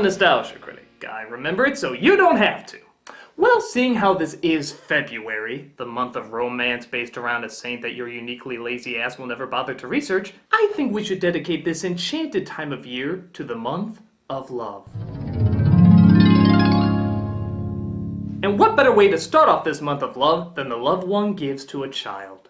the nostalgia, Critic. I remember it so you don't have to. Well, seeing how this is February, the month of romance based around a saint that your uniquely lazy ass will never bother to research, I think we should dedicate this enchanted time of year to the month of love. And what better way to start off this month of love than the love one gives to a child?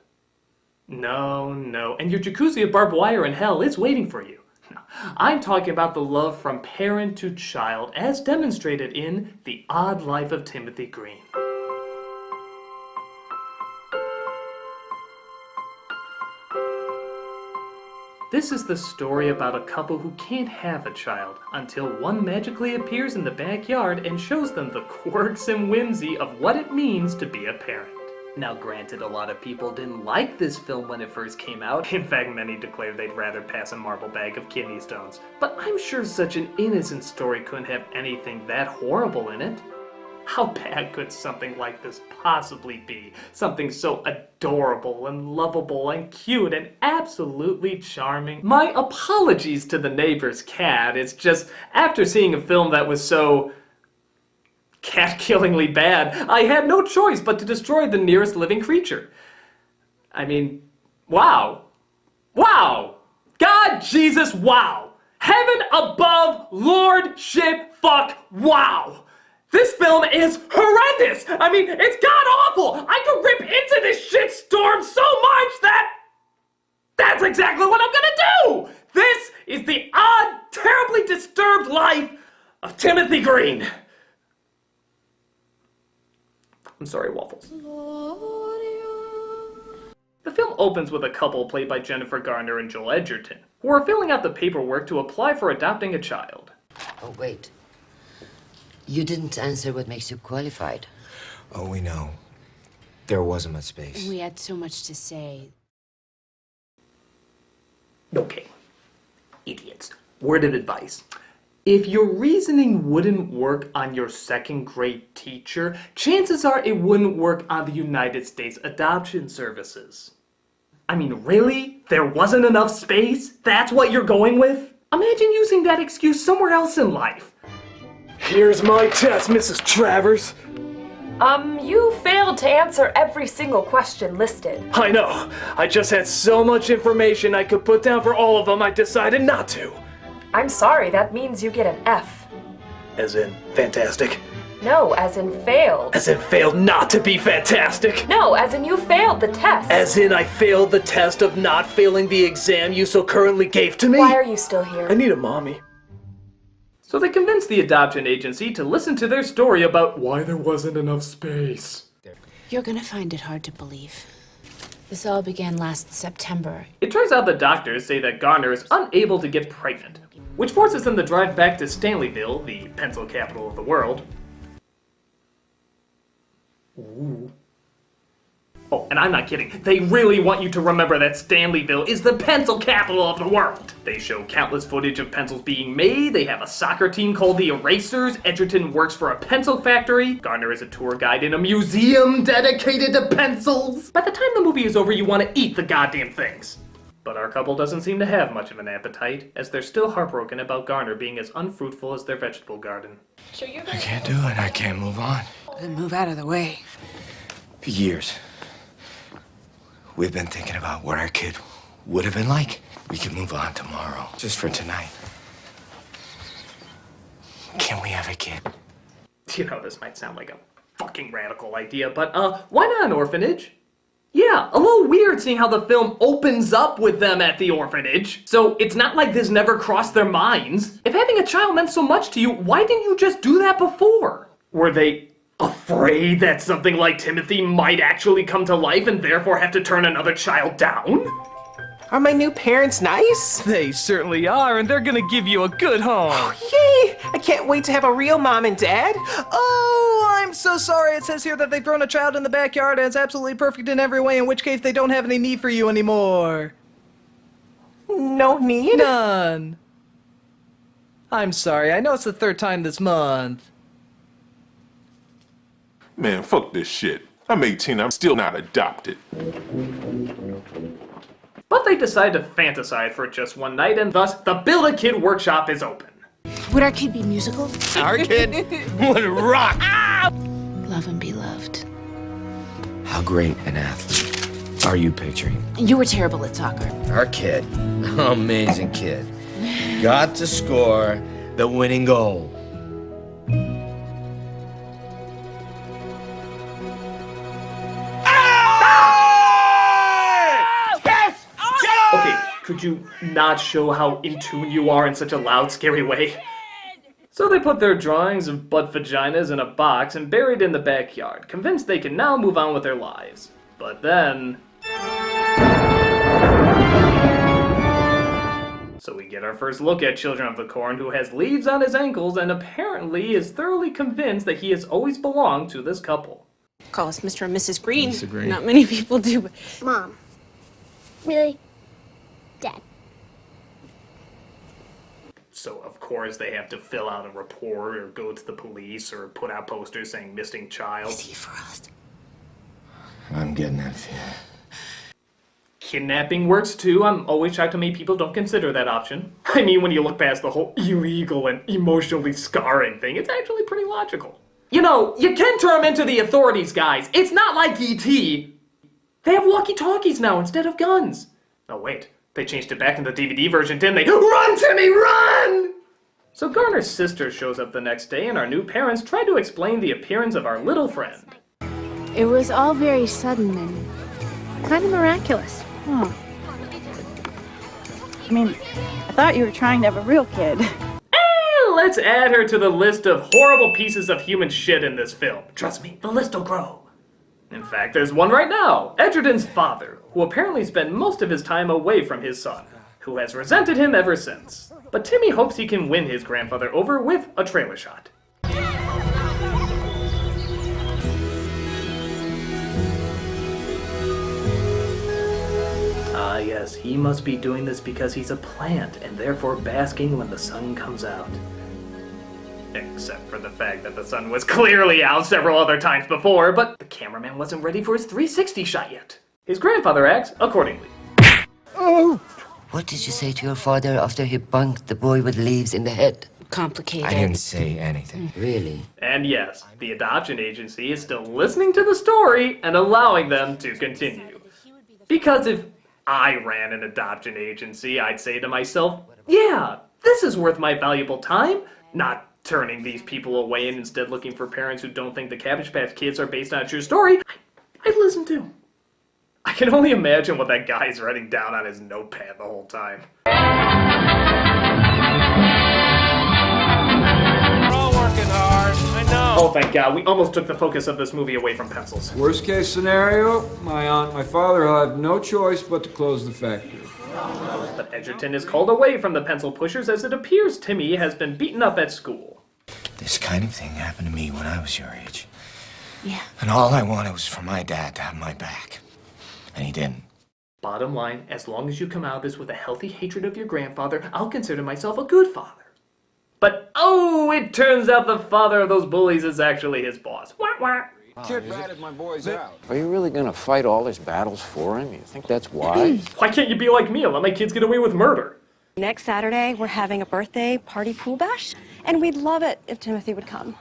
No, and your jacuzzi of barbed wire in hell is waiting for you. No, I'm talking about the love from parent to child as demonstrated in The Odd Life of Timothy Green. This is the story about a couple who can't have a child until one magically appears in the backyard and shows them the quirks and whimsy of what it means to be a parent. Now granted, a lot of people didn't like this film when it first came out. In fact, many declared they'd rather pass a marble bag of kidney stones. But I'm sure such an innocent story couldn't have anything that horrible in it. How bad could something like this possibly be? Something so adorable and lovable and cute and absolutely charming. My apologies to the neighbor's cat. It's just, after seeing a film that was so cat-killingly bad, I had no choice but to destroy the nearest living creature. I mean, wow. Wow! God, Jesus, wow! Heaven above, Lord, shit, fuck, wow! This film is horrendous! I mean, it's god-awful! I could rip into this shit storm so much that... That's exactly what I'm gonna do! This is the odd, terribly disturbed life of Timothy Green. I'm sorry, Waffles. The film opens with a couple played by Jennifer Garner and Joel Edgerton, who are filling out the paperwork to apply for adopting a child. Oh, wait. You didn't answer what makes you qualified. Oh, we know. There wasn't much space. We had so much to say. Okay. Idiots. Word of advice. If your reasoning wouldn't work on your second grade teacher, chances are it wouldn't work on the United States Adoption Services. I mean, really? There wasn't enough space? That's what you're going with? Imagine using that excuse somewhere else in life. Here's my test, Mrs. Travers. You failed to answer every single question listed. I know. I just had so much information I could put down for all of them, I decided not to. I'm sorry, that means you get an F. As in, fantastic. No, as in failed. As in failed not to be fantastic. No, as in you failed the test. As in I failed the test of not failing the exam you so currently gave to me. Why are you still here? I need a mommy. So they convinced the adoption agency to listen to their story about why there wasn't enough space. You're gonna find it hard to believe. This all began last September. It turns out the doctors say that Garner is unable to get pregnant, which forces them to drive back to Stanleyville, the pencil capital of the world. Ooh. Oh, and I'm not kidding. They really want you to remember that Stanleyville is the pencil capital of the world. They show countless footage of pencils being made. They have a soccer team called the Erasers. Edgerton works for a pencil factory. Garner is a tour guide in a museum dedicated to pencils. By the time the movie is over, you want to eat the goddamn things. But our couple doesn't seem to have much of an appetite, as they're still heartbroken about Garner being as unfruitful as their vegetable garden. I can't do it. I can't move on. Then move out of the way. For years, we've been thinking about what our kid would have been like. We could move on tomorrow, just for tonight. Can we have a kid? You know, this might sound like a fucking radical idea, but why not an orphanage? Yeah, a little weird seeing how the film opens up with them at the orphanage. So it's not like this never crossed their minds. If having a child meant so much to you, why didn't you just do that before? Were they afraid that something like Timothy might actually come to life and therefore have to turn another child down? Are my new parents nice? They certainly are, and they're gonna give you a good home. Yay! I can't wait to have a real mom and dad. Oh, I'm so sorry. It says here that they've thrown a child in the backyard and it's absolutely perfect in every way, in which case they don't have any need for you anymore. No need? None. I'm sorry. I know it's the third time this month. Man, fuck this shit. I'm 18, I'm still not adopted. But they decide to fantasize for just one night, and thus, the Build-A-Kid workshop is open. Would our kid be musical? Our kid would rock. Love and be loved. How great an athlete are you picturing? You were terrible at soccer. Our kid, amazing kid, got to score the winning goal. Okay, could you not show how in tune you are in such a loud, scary way? So they put their drawings of butt vaginas in a box and buried in the backyard, convinced they can now move on with their lives. But then... So we get our first look at Children of the Corn, who has leaves on his ankles and apparently is thoroughly convinced that he has always belonged to this couple. Call us Mr. and Mrs. Green. Mr. Green. Not many people do, but... Mom. Really? Dad. So, of course, they have to fill out a report or go to the police or put out posters saying missing child. Is he for us? I'm getting that feeling. Kidnapping works too. I'm always shocked how many people don't consider that option. I mean, when you look past the whole illegal and emotionally scarring thing, it's actually pretty logical. You know, you can turn them into the authorities, guys. It's not like E.T. They have walkie-talkies now instead of guns. Oh, wait. They changed it back in the DVD version, didn't they? Run, Timmy, run! So Garner's sister shows up the next day, and our new parents try to explain the appearance of our little friend. It was all very sudden and kind of miraculous. I mean, I thought you were trying to have a real kid. Let's add her to the list of horrible pieces of human shit in this film. Trust me, the list will grow. In fact, there's one right now, Edgerton's father, who apparently spent most of his time away from his son, who has resented him ever since. But Timmy hopes he can win his grandfather over with a trailer shot. Ah, yes, he must be doing this because he's a plant, and therefore basking when the sun comes out. Except for the fact that the sun was clearly out several other times before, but the cameraman wasn't ready for his 360 shot yet. His grandfather acts accordingly. Oh! What did you say to your father after he bunked the boy with leaves in the head? Complicated. I didn't say anything. Really? And yes, the adoption agency is still listening to the story and allowing them to continue. Because if I ran an adoption agency, I'd say to myself, yeah, this is worth my valuable time, not turning these people away and instead looking for parents who don't think the Cabbage Patch Kids are based on a true story. I'd listen to. I can only imagine what that guy's writing down on his notepad the whole time. We're all working hard, I know. Oh, thank God, we almost took the focus of this movie away from pencils. Worst case scenario, my aunt and my father will have no choice but to close the factory. But Edgerton is called away from the pencil pushers as it appears Timmy has been beaten up at school. This kind of thing happened to me when I was your age. Yeah. And all I wanted was for my dad to have my back. And he didn't. Bottom line, as long as you come out of this with a healthy hatred of your grandfather, I'll consider myself a good father. But, oh, it turns out the father of those bullies is actually his boss. Wah, wah. Kid bad as my boy's out. Are you really gonna fight all his battles for him? You think that's wise? Why can't you be like me and let my kids get away with murder? Next Saturday, we're having a birthday party pool bash, and we'd love it if Timothy would come.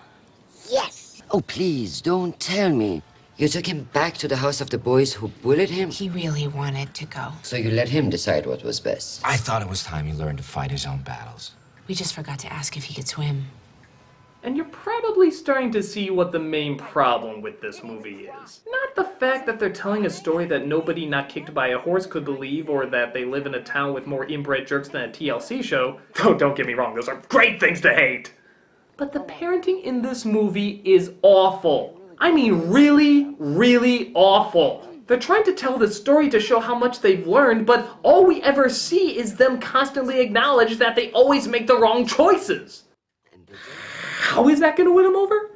Yes! Oh, please, don't tell me. You took him back to the house of the boys who bullied him? He really wanted to go. So you let him decide what was best? I thought it was time he learned to fight his own battles. We just forgot to ask if he could swim. And you're probably starting to see what the main problem with this movie is. Not the fact that they're telling a story that nobody not kicked by a horse could believe, or that they live in a town with more inbred jerks than a TLC show. Though, don't get me wrong, those are great things to hate. But the parenting in this movie is awful. I mean, really, really awful. They're trying to tell this story to show how much they've learned, but all we ever see is them constantly acknowledge that they always make the wrong choices. How is that going to win them over?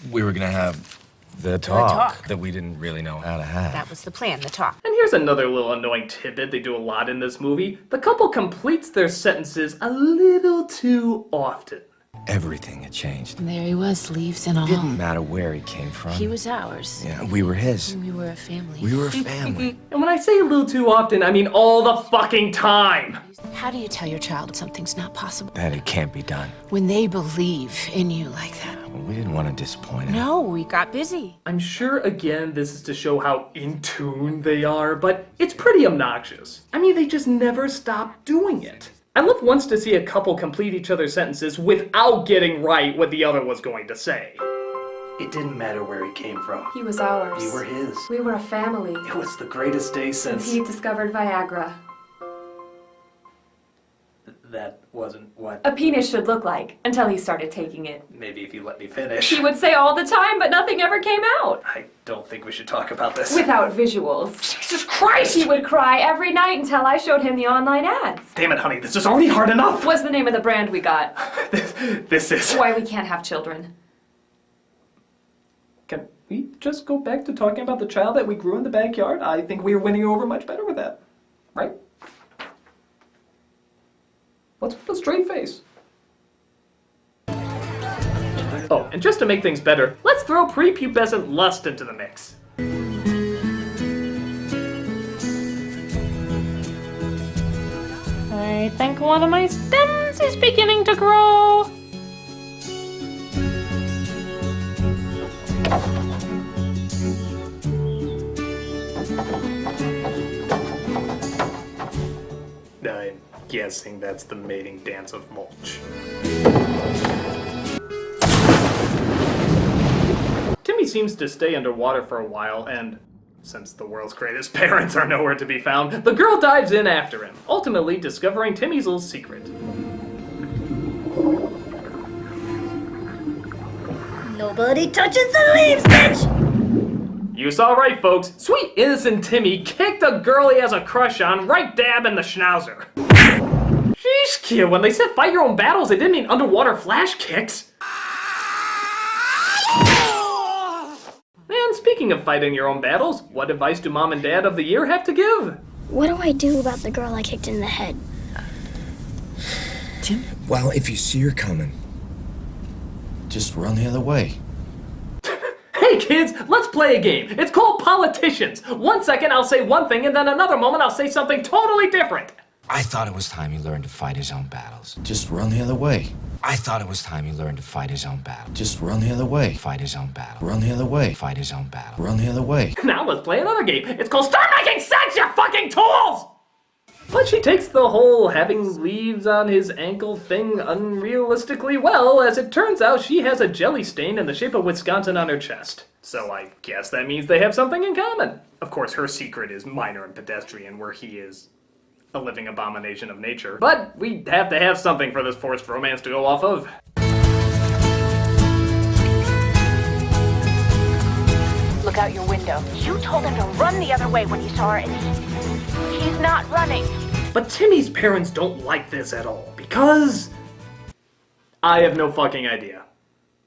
We were going to have the talk that we didn't really know how to have. That was the plan, the talk. And here's another little annoying tidbit they do a lot in this movie. The couple completes their sentences a little too often. Everything had changed. And there he was, leaves and all. It didn't matter where he came from. He was ours. Yeah, we were his. We were a family. We were a family. And when I say a little too often, I mean all the fucking time. How do you tell your child something's not possible? That it can't be done. When they believe in you like that. Well, we didn't want to disappoint him. No, we got busy. I'm sure, again, this is to show how in tune they are, but it's pretty obnoxious. I mean, they just never stop doing it. I loved once to see a couple complete each other's sentences without getting right what the other was going to say. It didn't matter where he came from. He was ours. We were his. We were a family. It was the greatest day since he discovered Viagra. That wasn't what... A penis should look like, until he started taking it. Maybe if you let me finish. He would say all the time, but nothing ever came out. I don't think we should talk about this. Without visuals. Jesus Christ! He would cry every night until I showed him the online ads. Damn it, honey, this is already hard enough! What's the name of the brand we got? This is... Why we can't have children. Can we just go back to talking about the child that we grew in the backyard? I think we are winning over much better with that. Right? What's with the straight face? Oh, and just to make things better, let's throw prepubescent lust into the mix. I think one of my stems is beginning to grow. I'm guessing that's the mating dance of mulch. Timmy seems to stay underwater for a while, and since the world's greatest parents are nowhere to be found, the girl dives in after him, ultimately discovering Timmy's little secret. Nobody touches the leaves, bitch! You saw right, folks. Sweet innocent Timmy kicked a girl he has a crush on right dab in the schnauzer. Sheesh, kid, when they said fight your own battles, they didn't mean underwater flash kicks. And speaking of fighting your own battles, what advice do Mom and Dad of the Year have to give? What do I do about the girl I kicked in the head? Tim? Well, if you see her coming, just run the other way. Hey kids, let's play a game. It's called Politicians. 1 second I'll say one thing and then another moment I'll say something totally different. I thought it was time he learned to fight his own battles. Just run the other way. I thought it was time he learned to fight his own battle. Just run the other way. Fight his own battle. Run the other way. Fight his own battle. Run the other way. Now let's play another game. It's called Start Making Sense, you fucking tools! But she takes the whole having leaves on his ankle thing unrealistically well, as it turns out she has a jelly stain in the shape of Wisconsin on her chest. So I guess that means they have something in common. Of course, her secret is minor and pedestrian, where he is a living abomination of nature. But we have to have something for this forced romance to go off of. Look out your window. You told him to run the other way when he saw her, and he's not running. But Timmy's parents don't like this at all, because I have no fucking idea.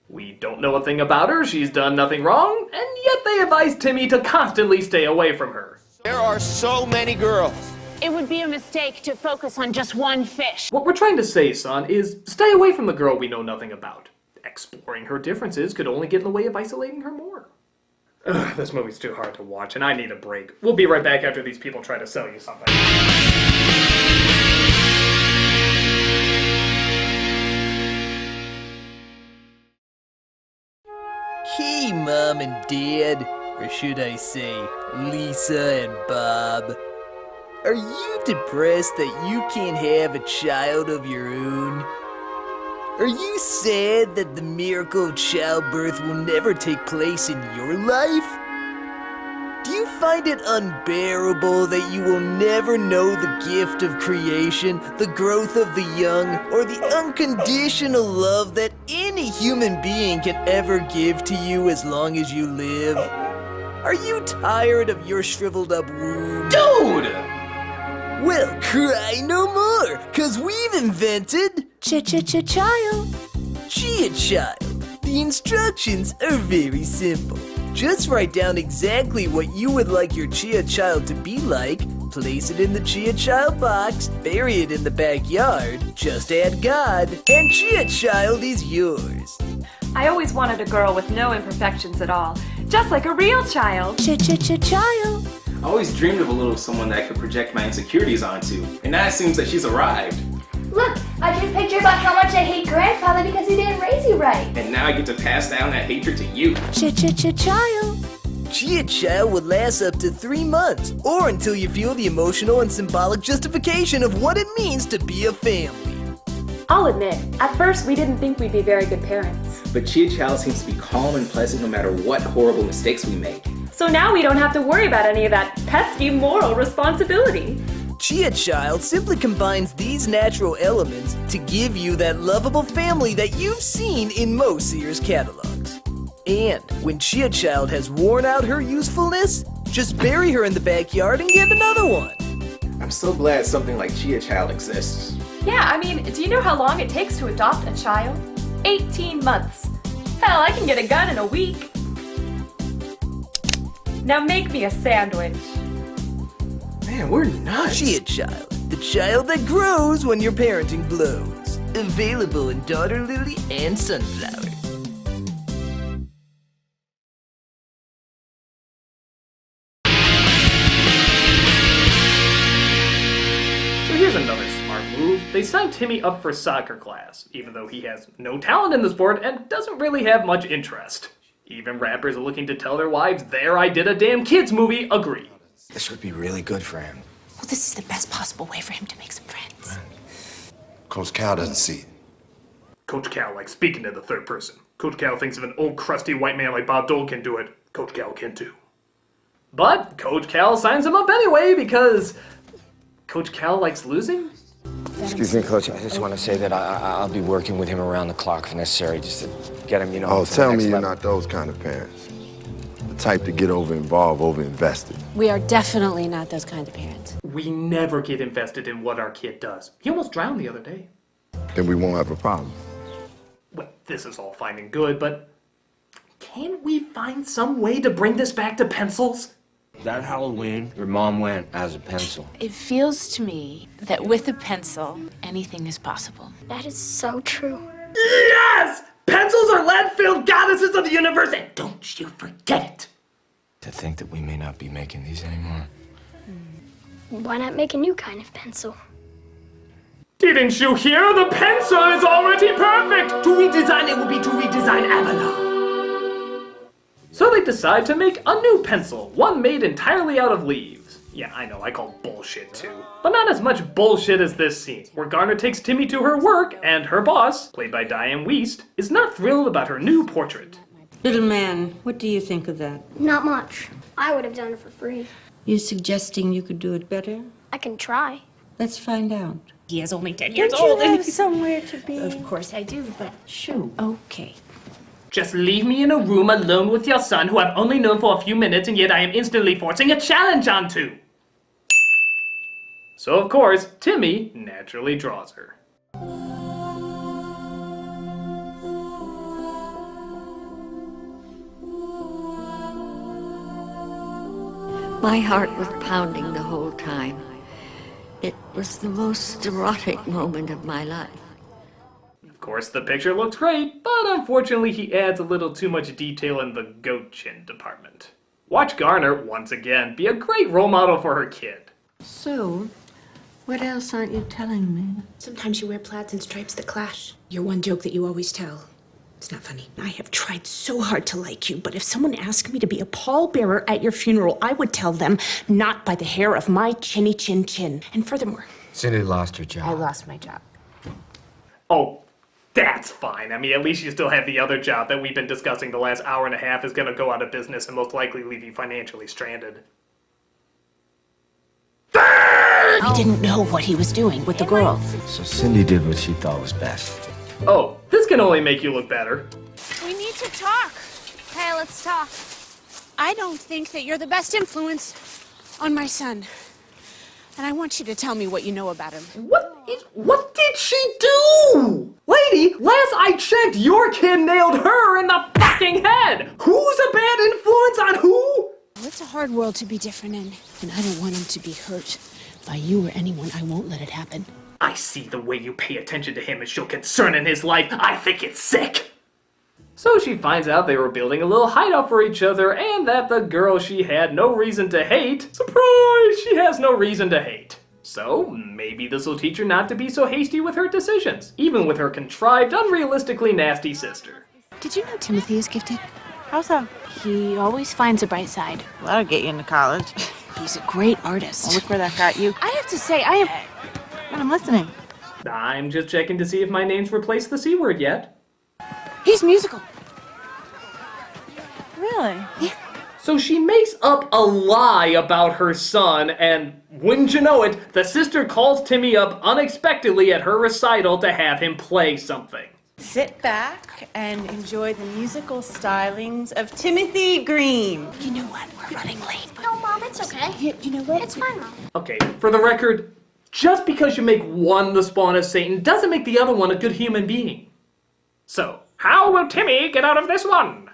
We don't know a thing about her, she's done nothing wrong, and yet they advise Timmy to constantly stay away from her. There are so many girls. It would be a mistake to focus on just one fish. What we're trying to say, son, is stay away from the girl we know nothing about. Exploring her differences could only get in the way of isolating her more. Ugh, this movie's too hard to watch, and I need a break. We'll be right back after these people try to sell you something. Hey, Mom and Dad, or should I say, Lisa and Bob. Are you depressed that you can't have a child of your own? Are you sad that the miracle of childbirth will never take place in your life? Do you find it unbearable that you will never know the gift of creation, the growth of the young, or the unconditional love that any human being can ever give to you as long as you live? Are you tired of your shriveled up womb? Dude! Well, cry no more, 'cause we've invented Child. Chia Child. The instructions are very simple. Just write down exactly what you would like your Chia Child to be like, place it in the Chia Child box, bury it in the backyard, just add God, and Chia Child is yours. I always wanted a girl with no imperfections at all, just like a real child. Child. I always dreamed of a little someone that I could project my insecurities onto, and now it seems that she's arrived. Look, I drew a picture about how much I hate grandfather because he didn't raise you right. And now I get to pass down that hatred to you. Child. Chia Child would last up to 3 months, or until you feel the emotional and symbolic justification of what it means to be a family. I'll admit, at first we didn't think we'd be very good parents. But Chia Child seems to be calm and pleasant no matter what horrible mistakes we make. So now we don't have to worry about any of that pesky moral responsibility. Chia Child simply combines these natural elements to give you that lovable family that you've seen in most Sears catalogs. And when Chia Child has worn out her usefulness, just bury her in the backyard and get another one. I'm so glad something like Chia Child exists. Yeah, I mean, do you know how long it takes to adopt a child? 18 months. Hell, I can get a gun in a week. Now make me a sandwich. Man, we're nuts. Chia Child, the child that grows when your parenting blows. Available in Daughter Lily and Sunflower. Here's another smart move. They signed Timmy up for soccer class, even though he has no talent in the sport and doesn't really have much interest. Even rappers are looking to tell their wives their I Did a Damn Kids movie agree. This would be really good for him. Well, this is the best possible way for him to make some friends. Coach Cal doesn't see it. Coach Cal likes speaking to the third person. Coach Cal thinks if an old crusty white man like Bob Dole can do it, Coach Cal can too. But Coach Cal signs him up anyway because Coach Cal likes losing? Excuse me, Coach. I just want to say that I'll be working with him around the clock if necessary, just to get him, Oh, to the tell next me you're level. not those kind of parents. The type to get over-involved, over-invested. We are definitely not those kind of parents. We never get invested in what our kid does. He almost drowned the other day. Then we won't have a problem. Well, this is all fine and good, but can't we find some way to bring this back to pencils? That Halloween, your mom went as a pencil. It feels to me that with a pencil, anything is possible. That is so true. Yes! Pencils are lead-filled goddesses of the universe, and don't you forget it! To think that we may not be making these anymore. Why not make a new kind of pencil? Didn't you hear? The pencil is already perfect! To redesign it will be to redesign Avalon. So they decide to make a new pencil, one made entirely out of leaves. Yeah, I know, I call bullshit too. But not as much bullshit as this scene, where Garner takes Timmy to her work, and her boss, played by Diane Wiest, is not thrilled about her new portrait. Little man, what do you think of that? Not much. I would have done it for free. You suggesting you could do it better? I can try. Let's find out. He is only 10 Don't years you old. have somewhere to be? Of course I do, but Shoo. okay. Just leave me in a room alone with your son, who I've only known for a few minutes, and yet I am instantly forcing a challenge onto. So of course, Timmy naturally draws her. My heart was pounding the whole time. It was the most erotic moment of my life. Of course, the picture looks great, but unfortunately he adds a little too much detail in the goat chin department. Watch Garner, once again, be a great role model for her kid. So, what else aren't you telling me? Sometimes you wear plaids and stripes that clash. Your one joke that you always tell. It's not funny. I have tried so hard to like you, but if someone asked me to be a pallbearer at your funeral, I would tell them, not by the hair of my chinny chin chin. And furthermore, Cindy lost her job. I lost my job. Oh, that's fine. I mean, at least you still have the other job that we've been discussing the last hour and a half is gonna go out of business and most likely leave you financially stranded. He didn't know what he was doing with the girl. So Cindy did what she thought was best. Oh, this can only make you look better. We need to talk. Hey, let's talk. I don't think that you're the best influence on my son. And I want you to tell me what you know about him. What did she do? Lady, last I checked, your kid nailed her in the fucking head. Who's a bad influence on who? it's a hard world to be different in. And I don't want him to be hurt by you or anyone. I won't let it happen. I see the way you pay attention to him and show concern in his life. I think it's sick. So she finds out they were building a little hideout for each other and that the girl she had no reason to hate, surprise, she has no reason to hate. So maybe this will teach her not to be so hasty with her decisions, even with her contrived, unrealistically nasty sister. Did you know Timothy is gifted? How so? He always finds a bright side. Well, that'll get you into college. He's a great artist. Well, look where that got you. I have to say, I am... I'm listening. I'm just checking to see if my name's replaced the C word yet. He's musical. Really? Yeah. So she makes up a lie about her son, and wouldn't you know it, the sister calls Timmy up unexpectedly at her recital to have him play something. Sit back and enjoy the musical stylings of Timothy Green. You know what? We're running late. No, Mom, it's okay. You know what? It's fine, Mom. Okay, for the record, just because you make one the spawn of Satan doesn't make the other one a good human being. So, how will Timmy get out of this one?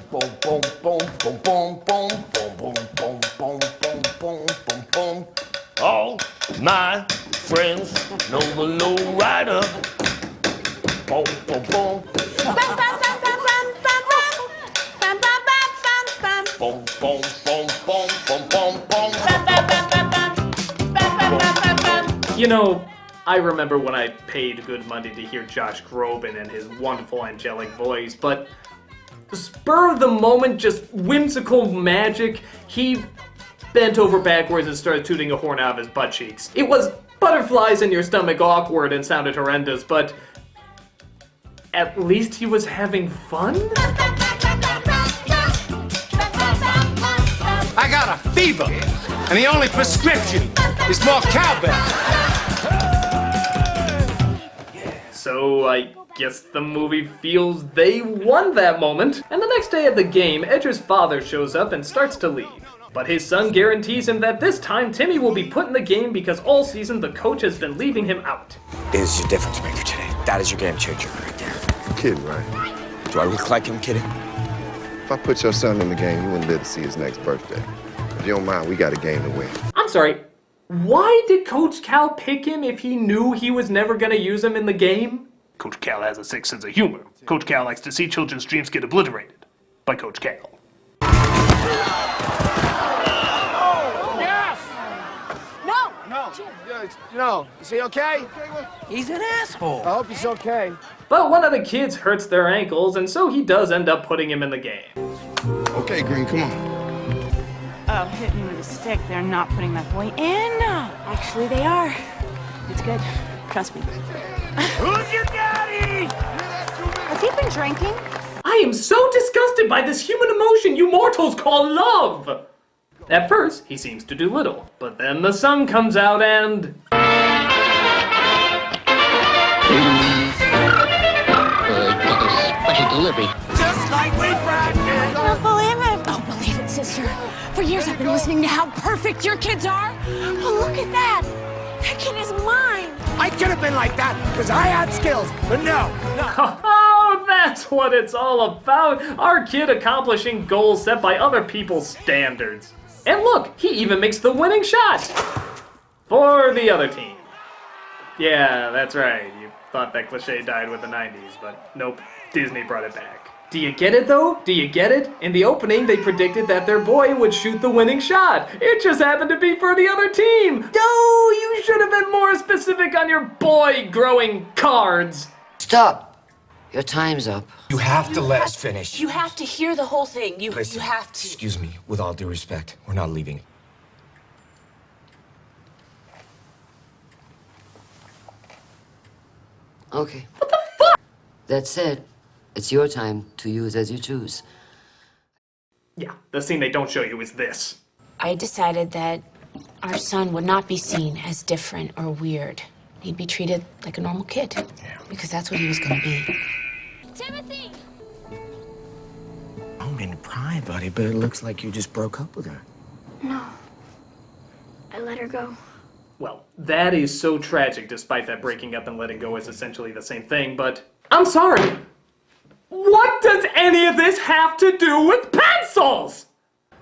Boom, boom, boom, boom, boom, boom, boom, boom, boom, boom, boom, boom, boom, boom. All my friends know the low rider. Boom, boom, boom. Boom, boom, boom, boom, boom, boom, boom. You know, I remember when I paid good money to hear Josh Groban and his wonderful angelic voice, but spur of the moment, just whimsical magic, he bent over backwards and started tooting a horn out of his butt cheeks. It was butterflies in your stomach awkward and sounded horrendous, but at least he was having fun? I got a fever, and the only prescription is more cowbell. So I guess the movie feels they won that moment. And the next day at the game, Edger's father shows up and starts to leave. But his son guarantees him that this time Timmy will be put in the game because all season the coach has been leaving him out. Is your difference maker today. That is your game changer right there. You're kidding, right? Do I look like I'm kidding? If I put your son in the game, you wouldn't live to see his next birthday. If you don't mind, we got a game to win. I'm sorry, why did Coach Cal pick him if he knew he was never gonna use him in the game? Coach Cal has a sick sense of humor. Coach Cal likes to see children's dreams get obliterated by Coach Cal. Yes! No! No. No. Is he okay? He's an asshole. I hope he's okay. But one of the kids hurts their ankles, and so he does end up putting him in the game. Okay, Green, come on. Oh, hit me with a stick. They're not putting that boy in. Actually, they are. It's good. Trust me. Who's your daddy? Has he been drinking? I am so disgusted by this human emotion you mortals call love! At first, he seems to do little, but then the sun comes out and... Special delivery. Just like we practiced. I don't believe it. Oh, believe it, sister. For years I've been listening to how perfect your kids are. Oh, look at that. That kid is mine. I could have been like that because I had skills, but no. Oh, that's what it's all about. Our kid accomplishing goals set by other people's standards. And look, he even makes the winning shot for the other team. Yeah, that's right. You thought that cliche died with the 90s, but nope, Disney brought it back. Do you get it though? Do you get it? In the opening, they predicted that their boy would shoot the winning shot. It just happened to be for the other team. No, you should have been more specific on your boy growing cards. Stop. Your time's up. You have to let us finish. You have to hear the whole thing. You Listen, have to. Excuse me, with all due respect, we're not leaving. Okay. What the fuck? That said, it's your time to use as you choose. Yeah, the scene they don't show you is this. I decided that our son would not be seen as different or weird. He'd be treated like a normal kid. Yeah. Because that's what he was gonna be. Timothy! I don't mean to pry, buddy, but it looks like you just broke up with her. No. I let her go. Well, that is so tragic, despite that breaking up and letting go is essentially the same thing, but I'm sorry. What does any of this have to do with pencils?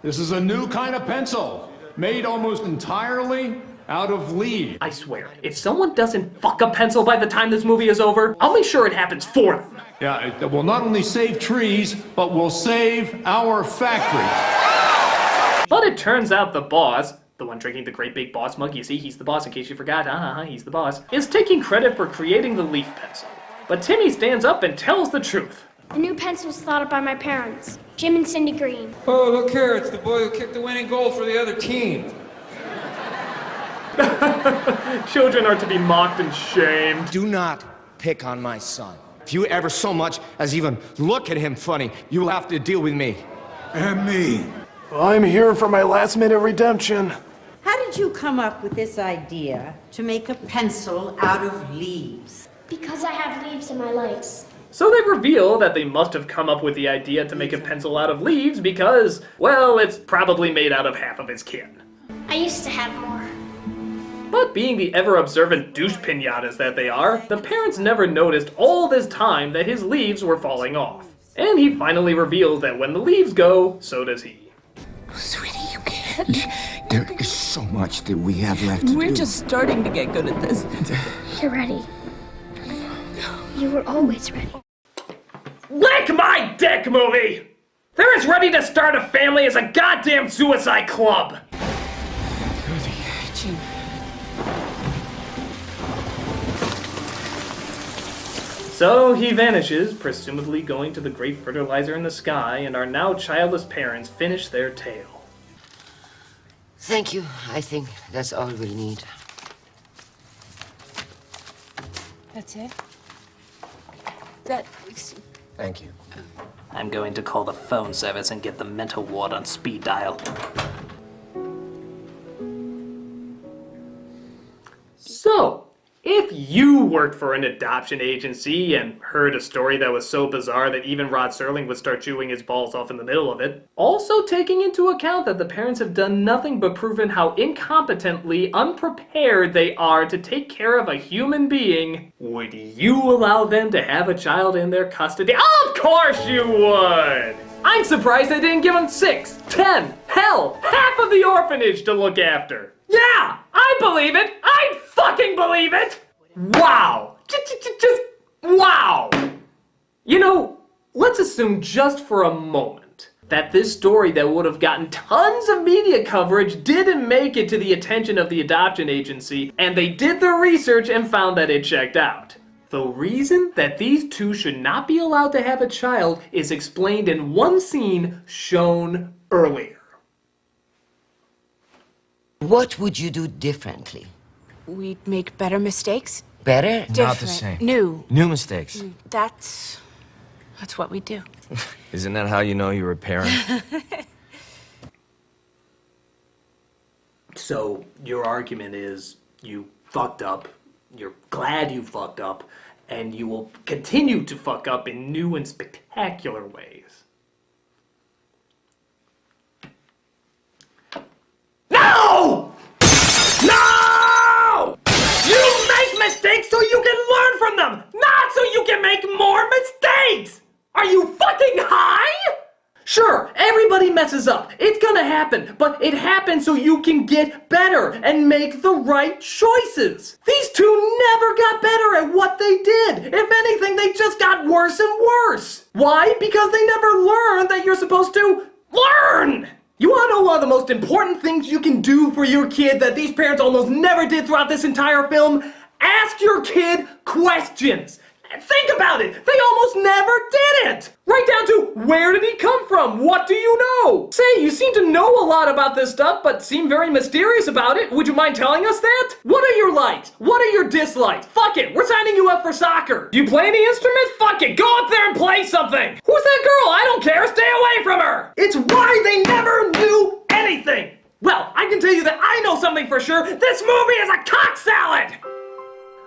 This is a new kind of pencil, made almost entirely out of lead. I swear, if someone doesn't fuck a pencil by the time this movie is over, I'll make sure it happens for them. Yeah, it will not only save trees, but will save our factory. But it turns out the boss, the one drinking the great big boss mug, you see, he's the boss in case you forgot, he's the boss, is taking credit for creating the leaf pencil. But Timmy stands up and tells the truth. The new pencil was thought up by my parents, Jim and Cindy Green. Oh, look here, it's the boy who kicked the winning goal for the other team. Children are to be mocked and shamed. Do not pick on my son. If you ever so much as even look at him funny, you will have to deal with me. And me. I'm here for my last-minute redemption. How did you come up with this idea to make a pencil out of leaves? Because I have leaves in my legs. So they reveal that they must have come up with the idea to make a pencil out of leaves because, well, it's probably made out of half of his kin. I used to have more. But being the ever-observant douche pinatas that they are, the parents never noticed all this time that his leaves were falling off. And he finally reveals that when the leaves go, so does he. Sweetie, you can't. There is so much that we have left to do. We're just starting to get good at this. You're ready. You were always ready. Lick my dick, movie! They're as ready to start a family as a goddamn suicide club! Jim. So he vanishes, presumably going to the great fertilizer in the sky, and our now childless parents finish their tale. Thank you. I think that's all we'll need. That's it? Thank you. I'm going to call the phone service and get the mental ward on speed dial. So, if you worked for an adoption agency and heard a story that was so bizarre that even Rod Serling would start chewing his balls off in the middle of it, also taking into account that the parents have done nothing but proven how incompetently unprepared they are to take care of a human being, would you allow them to have a child in their custody? Of course you would! I'm surprised they didn't give him 6, 10, hell, half of the orphanage to look after. Yeah, I believe it. I fucking believe it. Wow. Just wow. You know, let's assume just for a moment that this story that would have gotten tons of media coverage didn't make it to the attention of the adoption agency, and they did the research and found that it checked out. The reason that these two should not be allowed to have a child is explained in one scene shown earlier. What would you do differently? We'd make better mistakes. Better? Different. Not the same. New. New mistakes. That's what we do. Isn't that how you know you're a parent? So, your argument is you fucked up, you're glad you fucked up, and you will continue to fuck up in new and spectacular ways. No! No! You make mistakes so you can learn from them, not so you can make more mistakes! Are you fucking high? Sure, everybody messes up. It's gonna happen, but it happens so you can get better and make the right choices. These two never got better at what they did. If anything, they just got worse and worse. Why? Because they never learned that you're supposed to learn. You wanna know one of the most important things you can do for your kid that these parents almost never did throughout this entire film? Ask your kid questions. Think about it! They almost never did it! Right down to, where did he come from? What do you know? Say, you seem to know a lot about this stuff, but seem very mysterious about it. Would you mind telling us that? What are your likes? What are your dislikes? Fuck it, we're signing you up for soccer. Do you play any instruments? Fuck it, go up there and play something. Who's that girl? I don't care, stay away from her. It's why they never knew anything. Well, I can tell you that I know something for sure. This movie is a cock salad!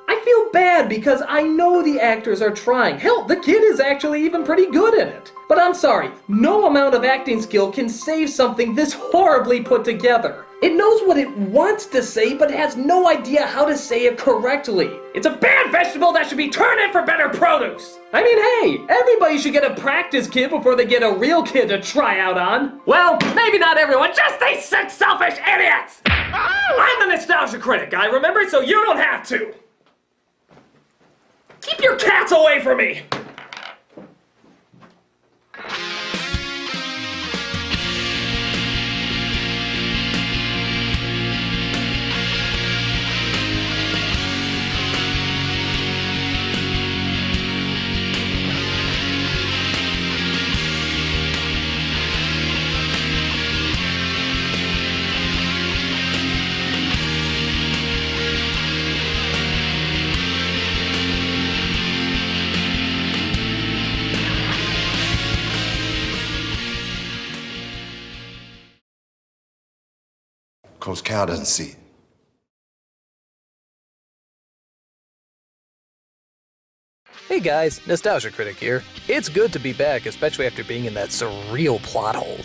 I feel bad because I know the actors are trying. Hell, the kid is actually even pretty good in it. But I'm sorry, no amount of acting skill can save something this horribly put together. It knows what it wants to say, but has no idea how to say it correctly. It's a bad vegetable that should be turned in for better produce. I mean, hey, everybody should get a practice kid before they get a real kid to try out on. Well, maybe not everyone, just these sick, selfish idiots! I'm the nostalgia critic guy, remember? So you don't have to. Keep your cats away from me! Coach Cal doesn't see it. Hey guys, Nostalgia Critic here. It's good to be back, especially after being in that surreal plot hole.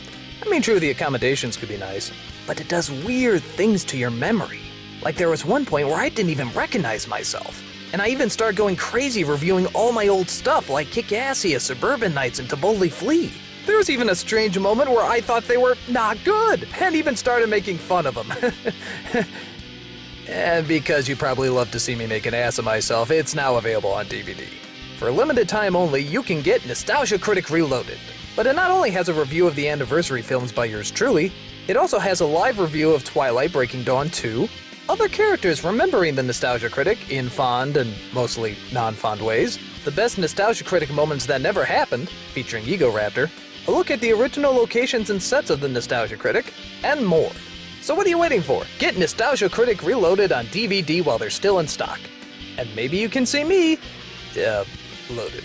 I mean, true, the accommodations could be nice, but it does weird things to your memory. Like there was one point where I didn't even recognize myself. And I even started going crazy reviewing all my old stuff like Kick-Assia, Suburban Nights, and To Boldly Flee. There was even a strange moment where I thought they were not good, and even started making fun of them. And because you probably love to see me make an ass of myself, it's now available on DVD. For a limited time only, you can get Nostalgia Critic Reloaded. But it not only has a review of the anniversary films by yours truly, it also has a live review of Twilight Breaking Dawn 2, other characters remembering the Nostalgia Critic in fond and mostly non-fond ways, the best Nostalgia Critic moments that never happened, featuring Ego Raptor, a look at the original locations and sets of the Nostalgia Critic, and more. So what are you waiting for? Get Nostalgia Critic Reloaded on DVD while they're still in stock. And maybe you can see me, loaded.